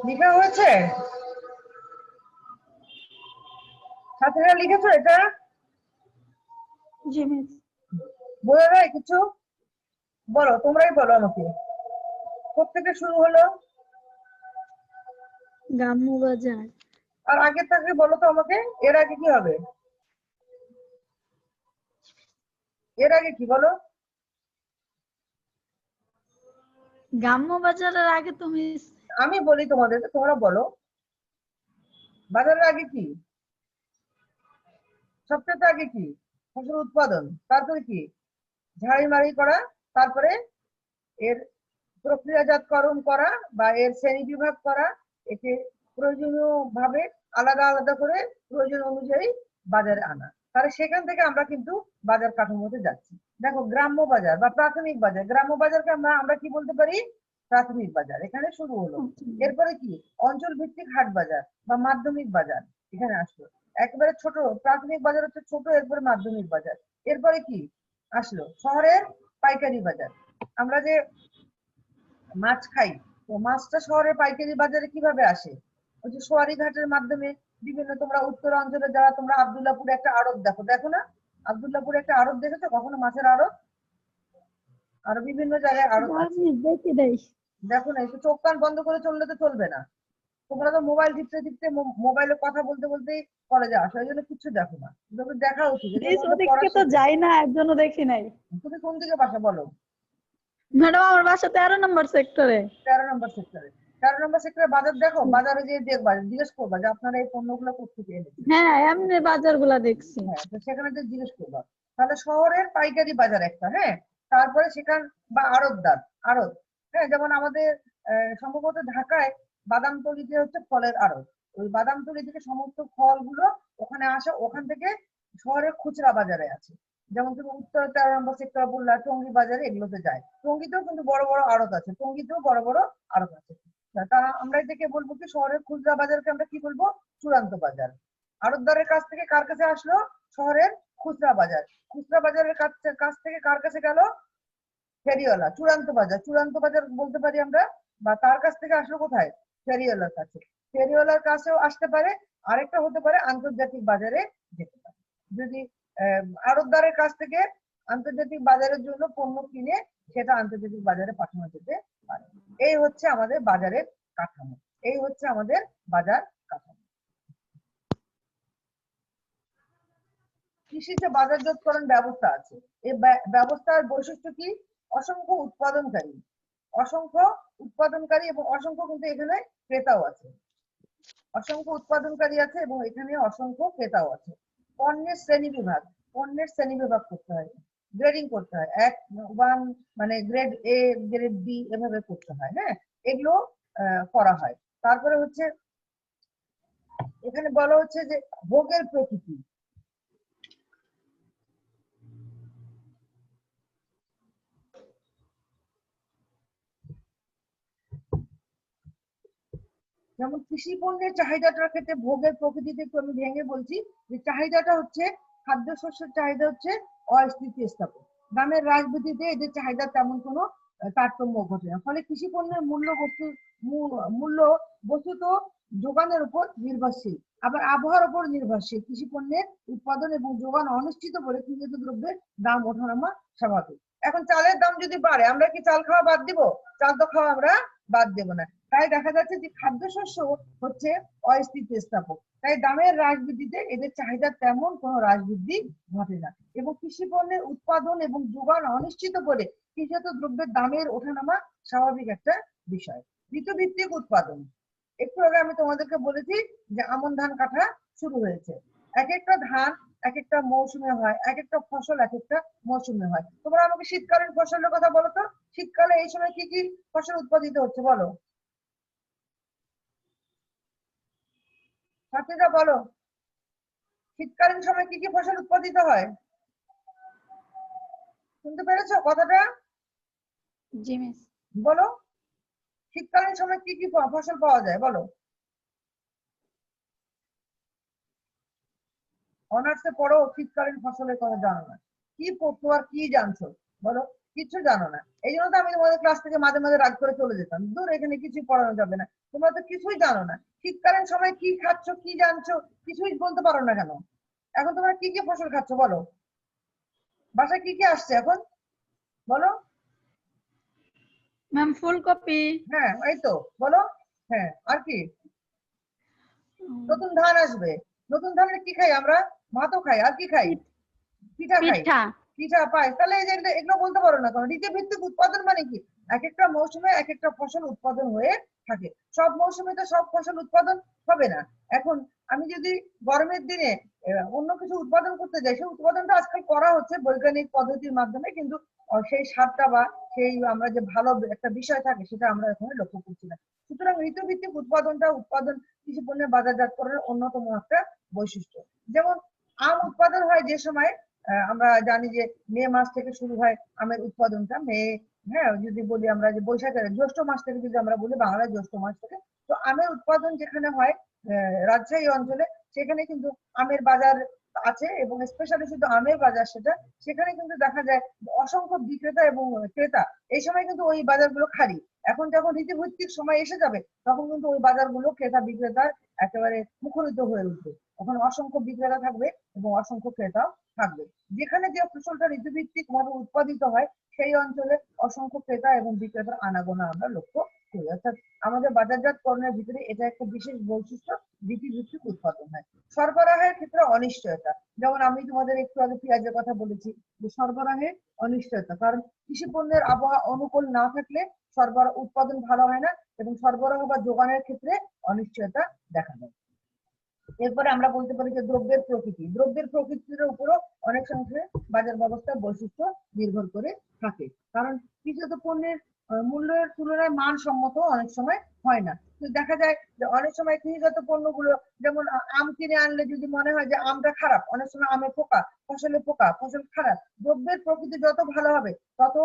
লেখা হয়েছে? ছাত্রীরা লিখেছো এটা? বোঝা যায় কিছু? বলো, তোমরাই বলো আমাকে, কোথেকে শুরু হলো? গ্রাম্য বাজার। আর আগে থেকে বলো তো আমাকে, এর আগে কি হবে? এর আগে কি বলো? গ্রাম্য বাজারের আগে তুমি, আমি বলি তোমাদের, তোমরা বলো বাজারের আগে কি? সবচেয়ে আগে কি? ফসল উৎপাদন, তারপরে কি? ঝাড়ি মারি করা, তারপরে এর প্রক্রিয়াজাতকরণ করা বা এর শ্রেণী বিভাগ করা, একে প্রয়োজনীয় ভাবে আলাদা আলাদা করে প্রয়োজন অনুযায়ী বাজারে আনা। তাহলে সেখান থেকে আমরা কিন্তু বাজার কাঠামোতে যাচ্ছি। দেখো গ্রাম্য বাজার বা প্রাথমিক বাজার, গ্রাম্য বাজারকে আমরা কি বলতে পারি? প্রাথমিক বাজার, এখানে শুরু হলো। এরপরে কি? অঞ্চল ভিত্তিক হাট বাজার বা মাধ্যমিক বাজার এখানে আসলো। একেবারে ছোট প্রাথমিক বাজার হচ্ছে ছোট, এরপরে মাধ্যমিক বাজার। এরপরে কি আসলো? শহরের পাইকারি বাজার। আমরা যে মাছ খাই, তো মাছটা শহরের পাইকারি বাজারে কিভাবে আসে? ওই যে সোয়ারি ঘাটের মাধ্যমে বিভিন্ন তোমরা উত্তরাঞ্চলে যারা তোমরা আব্দুল্লাহপুরে একটা আড়ত দেখো না? আব্দুল্লাহপুরে একটা আড়ত দেখেছো কখনো, মাছের আড়ত? আরো বিভিন্ন জায়গায় আড়ত আছে, আমি দেখি নাই। দেখো না? একটু চোখ কান বন্ধ করে চললে তো চলবে না। তোমরা তো মোবাইল টিপতে মোবাইলে কথা বলতে বলতেই কলেজে আসো, এই জন্য কিছু দেখো না। তোমাদের দেখা উচিত, এটা প্লিজ তোমাদের ওদিকে তো পড়ার। যাই না, একজনও দেখি নাই। তুমি কোন দিকে বাসা বলো? ম্যাডাম আমার বাসা 13 নম্বর সেক্টরে। 13 নম্বর সেক্টরে। 13 নম্বর সেক্টরে বাজার দেখো, বাজারে যে দেখবা, জিজ্ঞেস করবা যে আপনারা এই পণ্যগুলো কোথেকে এনেছেন। হ্যাঁ, এমনি বাজার গুলা দেখছি। হ্যাঁ, তো সেখানে তো জিজ্ঞেস করবা। তাহলে শহরের পাইকারি বাজার একটা, হ্যাঁ, তারপরে সেখান বা আড়তদার, আড়ত, হ্যাঁ, যেমন আমাদের সম্ভবত ঢাকায় বাদামতলিতে হচ্ছে ফলের আড়ত। ওই বাদামতলি থেকে সমস্ত ফলগুলো ওখানে আসে, ওখান থেকে শহরের খুচরা বাজারে আছে। যেমন তুমি উত্তর 13 নম্বর সেক্টর বললা, টঙ্গী বাজারে এগুলোতে যায়। টঙ্গীতেও কিন্তু বড় বড় আড়ত আছে, টঙ্গীতেও বড় বড় আড়ত আছে। তা আমরা এটাকে বলবো কি, শহরের খুচরা বাজারকে আমরা কি বলবো? চূড়ান্ত বাজার। আড়তদারের কাছ থেকে কার কাছে আসলো? শহরের খুচরা বাজার। খুচরা বাজারের কাছ থেকে কার কাছে গেল? ফেরিওয়ালা। চূড়ান্ত বাজার, চূড়ান্ত বাজার বলতে পারি আমরা, বা তার কাছ থেকে আসলো কোথায়? ফেরিওয়ালার কাছে। ফেরিওয়ালার কাছেও আসতে পারে, আরেকটা হতে পারে আন্তর্জাতিক বাজারে যেতে পারে। যদি আড়তদারের কাছ থেকে আন্তর্জাতিক বাজারের জন্য পণ্য কিনে সেটা আন্তর্জাতিক বাজারে পাঠানো যেতে পারে। এই হচ্ছে আমাদের বাজারের কাঠামো, এই হচ্ছে আমাদের বাজার কাঠামো। কৃষিতে বাজারজাতকরণ ব্যবস্থা আছে। এই ব্যবস্থার বৈশিষ্ট্য কি? অসংখ্য উৎপাদনকারী, অসংখ্য উৎপাদনকারী এবং অসংখ্য কিন্তু এখানে ক্রেতাও আছে। অসংখ্য উৎপাদনকারী আছে এবং এখানে অসংখ্য ক্রেতাও আছে। পণ্যের শ্রেণী বিভাগ, পণ্যের শ্রেণী বিভাগ করতে হয়, গ্রেডিং করতে হয়, 1 মানে গ্রেড এ, গ্রেড বি, এভাবে করতে হয়। হ্যাঁ, এগুলো করা হয়। তারপরে হচ্ছে এখানে বলা হচ্ছে যে ভোগের প্রকৃতি। যেমন কৃষি পণ্যের চাহিদাটার ক্ষেত্রে ভোগের প্রকৃতিতে একটু আমি ভেঙে বলছি যে চাহিদাটা হচ্ছে, খাদ্যশস্যের চাহিদা হচ্ছে অস্থিতিস্থাপক। দামের হ্রাস বৃদ্ধিতে এদের চাহিদা তেমন কোনো তারতম্য ঘটে না। ফলে কৃষি পণ্যের মূল্য বস্তুত যোগানের উপর নির্ভরশীল, আবার আবহাওয়ার উপর নির্ভরশীল। কৃষি পণ্যের উৎপাদন এবং যোগান অনিশ্চিত বলে কৃষিজ দ্রব্যের দাম ওঠানামা স্বাভাবিক। এখন চালের দাম যদি বাড়ে, আমরা কি চাল খাওয়া বাদ দিব? চাল তো খাওয়া আমরা বাদ দেব না। তাই দেখা যাচ্ছে যে খাদ্যশস্য হচ্ছে অস্থিতিস্থাপক, তাই দামের হ্রাস বৃদ্ধিতে এদের চাহিদা তেমন কোনো হ্রাস বৃদ্ধি ঘটে না। এবং কৃষি পণ্যের উৎপাদন এবং যোগান অনিশ্চিত বলে কৃষিজাত দ্রব্যের দামের ওঠানামা স্বাভাবিক একটা বিষয়। ঋতুভিত্তিক উৎপাদন, একটু আগে আমি তোমাদেরকে বলেছি যে আমন ধান কাটা শুরু হয়েছে। এক একটা ধান এক একটা মৌসুমে হয়, এক একটা ফসল এক একটা মৌসুমে হয়। তোমরা আমাকে শীতকালীন ফসলের কথা বলো তো, শীতকালে এই সময় কি কি ফসল উৎপাদিত হচ্ছে বলো? ছাত্রীরা বলো, শীতকালীন সময় কি কি ফসল উৎপাদিত হয়? শুনতে পেরেছো কথাটা? জি মিস। বলো, শীতকালীন সময় কি কি ফসল পাওয়া যায় বলো? অনার্সে পড়ো, শীতকালীন ফসলের কথা জানো না, কি পড়তো আর কি জানছো বলো? কিছু জানো না। এই জন্য তো আমি তোমাদের ক্লাস থেকে মাঝে মাঝে রাগ করে চলে যেতাম, দূর, এখানে কিছুই পড়ানো যাবে না, তোমরা তো কিছুই জানো না। শীতকালীন সময় কি খাচ্ছ, কি জানছো, কিছুই বলতে পারো না কেন? এখন তোমরা কি কি ফসল খাচ্ছ বলো? বাসায় কি কি আসছে এখন বলো? ম্যাম ফুলকপি। হ্যাঁ, এই তো বলো। হ্যাঁ, আর কি? নতুন ধান আসবে, নতুন ধানের কি খাই আমরা? ভাতও খাই, আর কি খাই? পিঠা খাই, পিঠা। পিঠা পাই। তাহলে এই যে এগুলো বলতে পারো না কেন? ঋতুভিত্তিক উৎপাদন মানে কি? এক একটা মৌসুমে এক একটা ফসল উৎপাদন হয়ে থাকে। সব মৌসুমে তো সব ফসল উৎপাদন হবে না। এখন আমি যদি গরমের দিনে অন্য কিছু উৎপাদন করতে যাই, সেই উৎপাদনটা আজকাল করা হচ্ছে বৈজ্ঞানিক পদ্ধতির মাধ্যমে, কিন্তু সেই স্বাদটা বা সেই আমরা যে ভালো একটা বিষয় থাকে সেটা আমরা এখানে লক্ষ্য করছি না। সুতরাং ঋতুভিত্তিক উৎপাদন কৃষি পণ্যের বাজারজাতকরণের অন্যতম একটা বৈশিষ্ট্য। যেমন আম উৎপাদন হয় যে সময়, আমরা জানি যে মে মাস থেকে শুরু হয় আমের উৎপাদনটা, মে, হ্যাঁ, যদি বলি আমরা যে বৈশাখের জ্যৈষ্ঠ মাস থেকে যদি আমরা বলি বাংলায় জ্যৈষ্ঠ মাস থেকে, তো আমের উৎপাদন যেখানে হয় রাজশাহী অঞ্চলে, সেখানে কিন্তু আমের বাজার আছে এবং স্পেশালি শুধু আমের বাজার সেটা, সেখানে কিন্তু দেখা যায় অসংখ্য বিক্রেতা এবং ক্রেতা। এই সময় কিন্তু ওই বাজারগুলো খালি। এখন যখন ঋতুভিত্তিক সময় এসে যাবে তখন কিন্তু ওই বাজারগুলো ক্রেতা বিক্রেতার একেবারে মুখরিত হয়ে উঠবে। ওখানে অসংখ্য বিক্রেতা থাকবে এবং অসংখ্য ক্রেতাও থাকবে। যেখানে যে ফসলটা ঋতুভিত্তিক ভাবে উৎপাদিত হয় সেই অঞ্চলে অসংখ্য ক্রেতা এবং বিক্রেতার আনাগোনা আমরা লক্ষ্য করি। অর্থাৎ আমাদের বাজারজাতকরণের ভিতরে এটা একটা বিশেষ বৈশিষ্ট্য, ঋতুভিত্তিক উৎপাদন হয়। সরবরাহের ক্ষেত্রে অনিশ্চয়তা, যেমন আমি তোমাদের একটু আগে পেঁয়াজের কথা বলেছি যে সরবরাহে অনিশ্চয়তা, কারণ কৃষি পণ্যের আবহাওয়া অনুকূল না থাকলে সরবরাহ উৎপাদন ভালো হয় না এবং সরবরাহ বা যোগানের ক্ষেত্রে অনিশ্চয়তা দেখা দেয়। এরপরে আমরা বলতে পারি যে দ্রব্যের প্রকৃতির উপরও অনেক সংখ্যে বাজার ব্যবস্থার বৈশিষ্ট্য নির্ভর করে থাকে, কারণ কৃষিজাত পণ্যের মূল্যের তুলনায় মানসম্মত অনেক সময় হয় না। তো দেখা যায় যে অনেক সময় কৃষিজাত পণ্যগুলো, যেমন আম কিনে আনলে যদি মনে হয় যে আমটা খারাপ, অনেক সময় আমে পোকা, ফসল খারাপ। দ্রব্যের প্রকৃতি যত ভালো হবে তত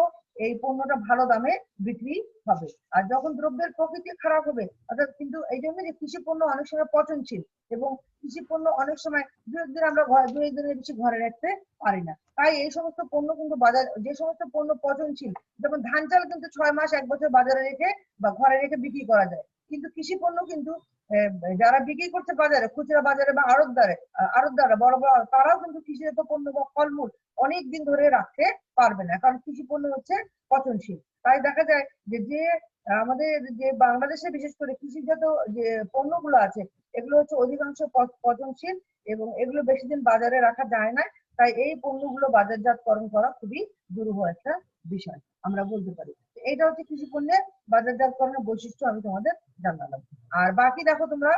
এই পণ্যটা ভালো দামে বিক্রি হবে। আর যখন দ্রব্যের প্রকৃতি খারাপ হবে, অর্থাৎ কিন্তু এই জন্য যে কৃষি পণ্য অনেক সময় পচনশীল এবং কৃষি পণ্য অনেক সময় দু একদিন আমরা দু একদিনের বেশি ঘরে রাখতে পারি না। তাই এই সমস্ত পণ্য কিন্তু বাজার, যে সমস্ত পণ্য পচনশীল, যেমন ধান চাল কিন্তু 6 মাস 1 বছর বাজারে রেখে বা ঘরে রেখে বিক্রি করা যায়, কিন্তু কৃষি পণ্য কিন্তু যারা বিক্রি করছে বাজারে, খুচরা বাজারে বা আড়তদাররা বড় বড়, তারাও কিন্তু কৃষিজাত পণ্য বা ফলমূল অনেক দিন ধরে রাখতে পারবে না, কারণ কৃষি পণ্য হচ্ছে পচনশীল। তাই দেখা যায় যে আমাদের যে বাংলাদেশে বিশেষ করে কৃষিজাত যে পণ্যগুলো আছে এগুলো হচ্ছে অধিকাংশ পচনশীল এবং এগুলো বেশি দিন বাজারে রাখা যায় না। তাই এই পণ্যগুলো বাজারজাতকরণ করা খুবই দুরূহ একটা বিষয় আমরা বলতে পারি। এইটা হচ্ছে কৃষি পণ্যের বাজারজাতকরণের বৈশিষ্ট্য আমি তোমাদের জানালাম। আর বাকি দেখো তোমরা,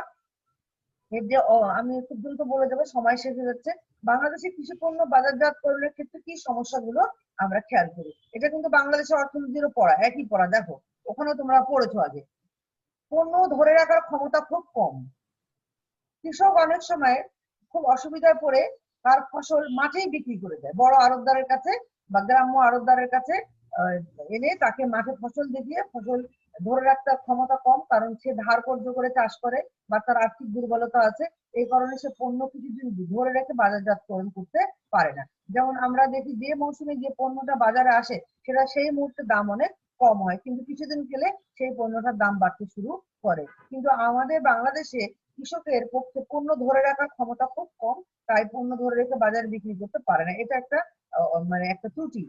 এর যে আমি খুব দ্রুত বলে যাবো, সময় শেষ হয়ে যাচ্ছে। বাংলাদেশের কৃষি পণ্য বাজারজাতকরণের ক্ষেত্রে কি সমস্যাগুলো আমরা খেয়াল করি। এটা কিন্তু বাংলাদেশের অর্থনীতিরও পড়া, একই পড়া, দেখো ওখানেও তোমরা পড়েছো আগে। পণ্য ধরে রাখার ক্ষমতা খুব কম। কৃষক অনেক সময় খুব অসুবিধায় পড়ে তার ফসল মাঠেই বিক্রি করে দেয় বড় আড়তদারের কাছে বা গ্রাম্য আড়তদারের কাছে এনে তাকে মাঠে ফসল দেখিয়ে ফসল ধরে রাখতে ক্ষমতা কম, কারণ সে ধার কর্জ করে চাষ করে বা তার আর্থিক দুর্বলতা আছে। এই কারণে সে পণ্য কিছুদিন ধরে রেখে বাজারজাতকরণ করতে পারে না। যেমন আমরা দেখি যে মৌসুমে যে পণ্যটা বাজারে আসে সেটা সেই মুহূর্তে দাম অনেক কম হয়, কিন্তু কিছুদিন গেলে সেই পণ্যটার দাম বাড়তে শুরু করে। কিন্তু আমাদের বাংলাদেশে কৃষকের পক্ষে পণ্য ধরে রাখার ক্ষমতা খুব কম, তাই পণ্য ধরে রেখে বাজারে বিক্রি করতে পারে না। এটা একটা মানে একটা ত্রুটি,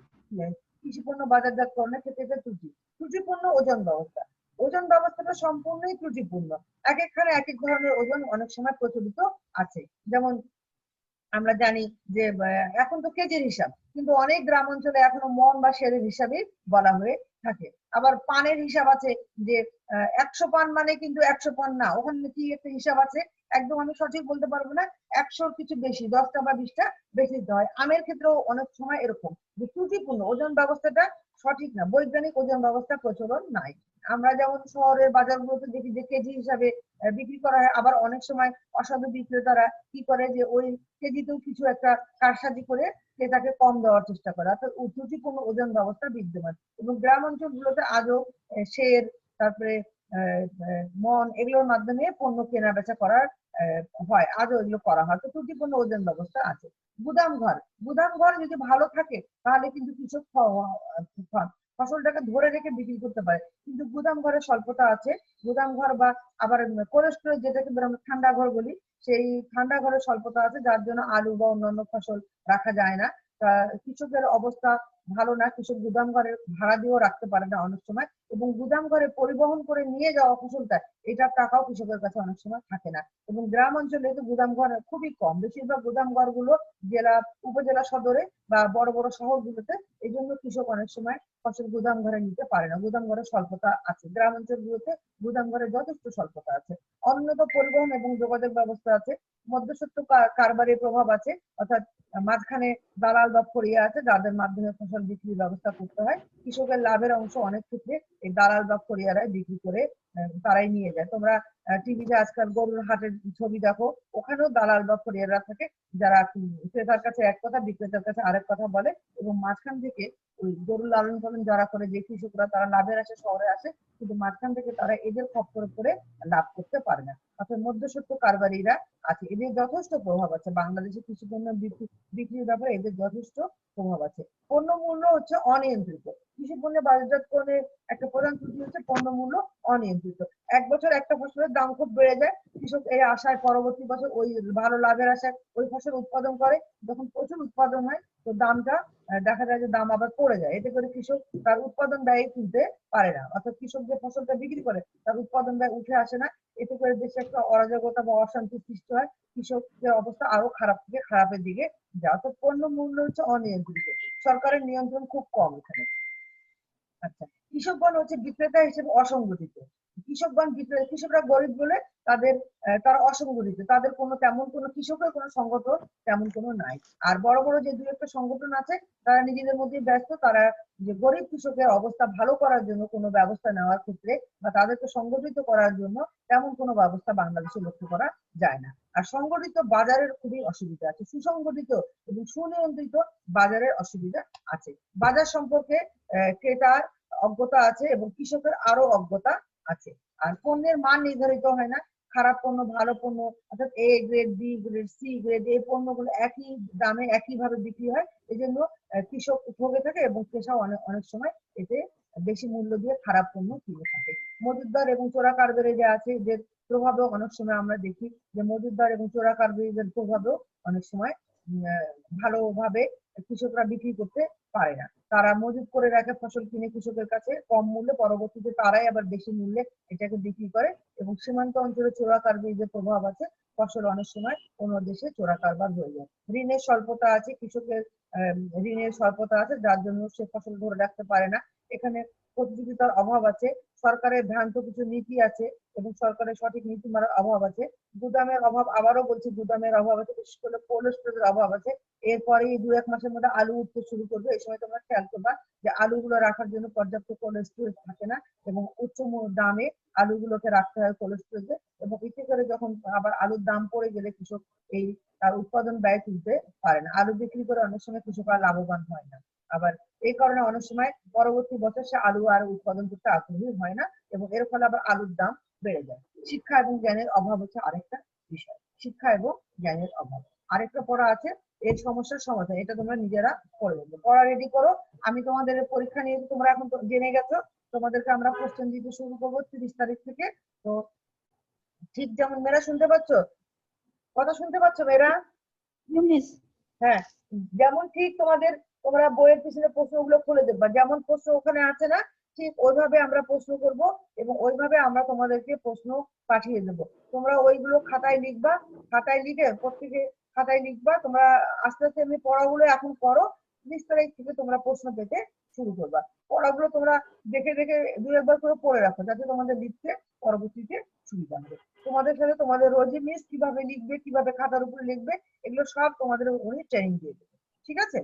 কৃষি পণ্য বাজারজাতকরণের ক্ষেত্রে এটা ত্রুটিপূর্ণ ওজন ব্যবস্থাটা সম্পূর্ণই ত্রুটিপূর্ণ। এক একখানে এক এক ধরনের ওজন অনেক সময় প্রচলিত আছে। যেমন আমরা জানি যে এখন তো কেজির হিসাব, কিন্তু অনেক গ্রাম অঞ্চলে এখনো মন বা সেরের হিসাবে বলা হয়ে থাকে। আবার পানের হিসাব আছে যে 100 পান মানে কিন্তু 100 পান না, ওখানে কি একটা হিসাব আছে একদম আমি সঠিক বলতে পারবো না, 100 কিছু বেশি, 10টা বা 20টা বেশি দিতে হয়। আমের ক্ষেত্রেও অনেক সময় এরকম যে ত্রুটিপূর্ণ ওজন ব্যবস্থাটা সঠিক না, বৈজ্ঞানিক ওজন ব্যবস্থা প্রচলন নাই। আমরা যেমন শহরের বাজারগুলোতে দেখি যে কেজি হিসাবে বিক্রি করা হয়, আবার অনেক সময় অসাধু বিক্রেতারা কি করে যে ওই কেজিতেও কিছু একটা কারসাজি করে ক্রেতাকে কম দেওয়ার চেষ্টা করে, অর্থাৎ ত্রুটিপূর্ণ ওজন ব্যবস্থা বিদ্যমান। এবং গ্রাম অঞ্চলগুলোতে আজও সের, তারপরে মন, এগুলোর মাধ্যমে পণ্য কেনা বেচা করার হয়, আজও এগুলো করা হয়। তো ত্রুটিপূর্ণ ওজন ব্যবস্থা আছে। গুদামঘর যদি ভালো থাকে তাহলে কিন্তু কৃষক ফসলটাকে ধরে রেখে বিক্রি করতে পারে, কিন্তু গুদাম ঘরের স্বল্পতা আছে। গুদাম ঘর বা আবার কোল্ড স্টোরেজ যেটাকে আমরা ঠান্ডা ঘর বলি, সেই ঠান্ডা ঘরের স্বল্পতা আছে, যার জন্য আলু বা অন্যান্য ফসল রাখা যায় না। কৃষকের অবস্থা ভালো না, কৃষক গুদাম ঘরে ভাড়া দিয়েও রাখতে পারে না অনেক সময়, এবং গুদাম ঘরে পরিবহন করে নিয়ে যাওয়া ফসলটা এটার টাকাও কৃষকের কাছে অনেক সময় থাকে না। এবং গ্রাম অঞ্চলে তো গুদাম ঘর খুবই কম, বেশিরভাগ গুদাম ঘরগুলো জেলা উপজেলা সদরে বা বড় বড় শহরগুলোতে। এই জন্য কৃষক অনেক সময় ফসল গুদাম ঘরে নিতে পারে না, গুদাম ঘরের স্বল্পতা আছে। গ্রাম অঞ্চলগুলোতে গুদাম ঘরের যথেষ্ট স্বল্পতা আছে। অনুন্নত পরিবহন এবং যোগাযোগ ব্যবস্থা আছে। মধ্যস্বত্ব কারবারের প্রভাব আছে, অর্থাৎ মাঝখানে দালাল বা ফড়িয়া আছে যাদের মাধ্যমে ফসল বিক্রির ব্যবস্থা করতে হয়। কৃষকের লাভের অংশ অনেক ক্ষেত্রে এই দালাল বা ফড়িয়ারাই বিক্রি করে তারাই নিয়ে যায়। তোমরা টিভিতে আজকাল গরুর হাটের ছবি দেখো, ওখানেও দালাল বা ফড়িয়ারা থাকে যারা ক্রেতার কাছে এক কথা বিক্রেতার কাছে আরেক কথা বলে, এবং মাঝখান থেকে ওই গরু লালন পালন যারা করে যে কৃষকরা তারা লাভের আসে শহরে আসে, কিন্তু মাঝখান থেকে তারা এদের খপ্পরে পড়ে লাভ করতে পারে না। অর্থাৎ মধ্যস্বত্ব কারবারিরা আছে, এদের যথেষ্ট প্রভাব আছে বাংলাদেশে কৃষি পণ্য বিক্রির ব্যাপারে, এদের যথেষ্ট প্রভাব আছে। পণ্য মূল্য হচ্ছে অনিয়ন্ত্রিত। কৃষি পণ্যের বাজারজাতকরণের একটা প্রধান ত্রুটি হচ্ছে পণ্য মূল্য অনিয়ন্ত্রিত। এক বছর একটা ফসলের দাম খুব বেড়ে যায়, কৃষক এই আশায় পরবর্তী বছর ওই ভালো লাভের আশায় ওই ফসল উৎপাদন করে, যখন প্রচুর উৎপাদন হয় তো দামটা দেখা যায় যে দাম আবার পড়ে যায়, এতে করে কৃষক তার উৎপাদন ব্যয় তুলতে পারে না, অর্থাৎ কৃষক যে ফসলটা বিক্রি করে তার উৎপাদন ব্যয় উঠে আসে না। এতে করে দেশে একটা অরাজকতা বা অশান্তি সৃষ্টি হয়, কৃষকের অবস্থা আরো খারাপ থেকে খারাপের দিকে যায়। তো পণ্য মূল্য হচ্ছে অনিয়ন্ত্রিত, সরকারের নিয়ন্ত্রণ খুব কম এখানে। আচ্ছা, কৃষকগণ হচ্ছে বিক্রেতা হিসেবে অসংগঠিত। কৃষকরা গরিব বলে তারা অসংগঠিত, তাদের তেমন কোনো কৃষকের কোনো সংগঠন তেমন কোনো নাই। আর বড় বড় যে দুই একটা সংগঠন আছে তারা নিজেদের মধ্যে ব্যস্ত, তারা যে গরিব কৃষকের অবস্থা ভালো করার জন্য কোনো ব্যবস্থা নেওয়ার ক্ষেত্রে বা তাদেরকে সংগঠিত করার জন্য তেমন কোনো ব্যবস্থা বাংলাদেশে লক্ষ্য করা যায় না। আর সংগঠিত বাজারের খুবই অসুবিধা আছে, সুসংগঠিত এবং সুনিয়ন্ত্রিত বাজারের অসুবিধা আছে। বাজার সম্পর্কে ক্রেতার অজ্ঞতা আছে এবং কৃষকের আরো অজ্ঞতা আছে। আর পণ্যের মান নির্ধারিত হয় না, খারাপ পণ্য ভালো পণ্য অর্থাৎ A grade, B grade, C grade এই পণ্যগুলো একই দামে একইভাবে বিক্রি হয়, এই জন্য কৃষক ঠকে থাকে এবং কৃষক অনেক অনেক সময় এতে বেশি মূল্য দিয়ে খারাপ পণ্য কিনে থাকে। মজুতদার এবং চোরা কারবারি যে আছে এদের প্রভাবেও অনেক সময় আমরা দেখি যে মজুতদার এবং চোরা কারবারিদের প্রভাবেও অনেক সময় ভালোভাবে কৃষকরা বিক্রি করতে পারে না, তারা মজুত করে রাখে ফসল কিনে কৃষকের কাছে কম মূল্যে, পরবর্তীতে তারাই আবার বেশি মূল্যে এটাকে বিক্রি করে এবং সীমান্ত অঞ্চলে চোরা কারবারির যে প্রভাব আছে, ফসল অনেক সময় অন্য দেশে চোরা কারবার হয়ে যায়। ঋণের স্বল্পতা আছে, কৃষকের ঋণের স্বল্পতা আছে যার জন্য সে ফসল ধরে রাখতে পারে না। এখানে প্রতিযোগিতার অভাব আছে, সরকারের ভ্রান্ত কিছু নীতি আছে এবং সরকারের সঠিক নীতিমালার অভাব আছে। গুদামের অভাব, আবারও বলছি গুদামের অভাব আছে, বিশেষ করে কোল্ড স্টোরেজের অভাব আছে। এরপরে 2-1 মাসের মধ্যে আলু উঠতে শুরু করবে, এই সময় তোমরা খেয়াল করবা যে আলুগুলো রাখার জন্য পর্যাপ্ত কোল্ড স্টোরেজ থাকে না এবং উচ্চ দামে আলুগুলোকে রাখতে হয় কোল্ড স্টোরেজে, এবং এতে করে যখন আবার আলুর দাম পড়ে গেলে কৃষক এই তার উৎপাদন ব্যয় তুলতে পারে না, আলু বিক্রি করে অনেক সময় কৃষক আর লাভবান হয় না। আবার এই কারণে অনেক সময় পরবর্তী বছর সে আলু আর উৎপাদন করতে আগ্রহী হয় না এবং এর ফলে আবার আলুর দাম বেড়ে যায়। শিক্ষা এবং জ্ঞানের অভাব হচ্ছে আরেকটা বিষয়, শিক্ষা এবং জ্ঞানের অভাব। আরেকটা পড়া আছে এই সমস্যার সমাধান, এটা তোমরা নিজেরা করে দেবে, পড়া রেডি করো। আমি তোমাদের পরীক্ষা নিয়ে তোমরা এখন জেনে গেছো, তোমাদেরকে আমরা কোশ্চেন দিতে শুরু করবো 30 তারিখ থেকে। তো ঠিক যেমন মেয়েরা শুনতে পাচ্ছ, কথা শুনতে পাচ্ছ মেয়েরা? হ্যাঁ, যেমন ঠিক তোমরা বইয়ের পিছনে প্রশ্নগুলো খুলে দেখবা, যেমন প্রশ্ন ওখানে আছে না ঠিক ওইভাবে আমরা প্রশ্ন করব এবং ওইভাবে আমরা তোমাদেরকে প্রশ্ন পাঠিয়ে দেব। তোমরা ওইগুলো খাতায় লিখবা, খাতায় লিখে প্রত্যেকে খাতায় লিখবা। তোমরা আস্তে আস্তে এমনি পড়াগুলো এখন করো, 30 তারিখ থেকে তোমরা প্রশ্ন পেতে শুরু করবা। পড়াগুলো তোমরা দেখে দেখে 2-1 বার করে পড়ে রাখো যাতে তোমাদের লিখতে পরবর্তীতে সুবিধা হবে। তোমাদের সাথে তোমাদের রোজি মিস কিভাবে লিখবে, কিভাবে খাতার উপরে লিখবে, এগুলো সব তোমাদের উনি ট্রেনিং দিয়ে দেবে, ঠিক আছে?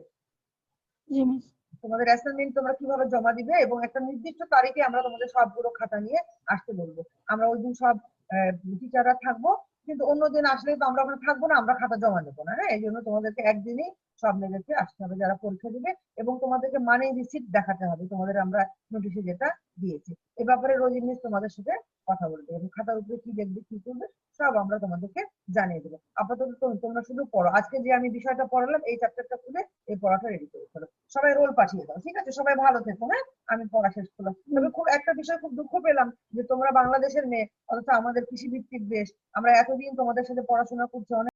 তোমাদের অ্যাসাইনমেন্ট তোমরা কিভাবে জমা দিবে এবং একটা নির্দিষ্ট তারিখে আমরা তোমাদের সবগুলো খাতা নিয়ে আসতে বলবো। আমরা ওই দিন সব টিচাররা থাকবো, কিন্তু অন্য দিন আসলে তো আমরা ওখানে থাকবো না, আমরা খাতা জমা দেবো না। হ্যাঁ, এই জন্য তোমাদেরকে একদিনই সব মেয়েদেরকে আসতে হবে যারা পরীক্ষা দিবে এবং তোমাদেরকে মানি রিসিপ্ট দেখাতে হবে তোমাদের আমরা নোটিশে যেটা দিয়েছি। এ ব্যাপারে রোজি মিস তোমাদের সাথে কথা বলবে এবং খাতার উপরে কি দেখবে কি করবে সব আমরা তোমাদেরকে জানিয়ে দেবো। আপাতত তোমরা শুধু পড়ো, আজকে যে আমি বিষয়টা পড়ালাম এই চ্যাপ্টারটা খুলে এই পড়াটা রেডি করে ফেলো, সবাই রোল পাঠিয়ে দাও, ঠিক আছে? সবাই ভালো থেকো। হ্যাঁ, আমি পড়া শেষ করলাম। তবে খুব একটা বিষয় খুব দুঃখ পেলাম যে তোমরা বাংলাদেশের মেয়ে অথচ আমাদের কৃষি ভিত্তিক দেশ, আমরা এতদিন তোমাদের সাথে পড়াশোনা করছি, অনেক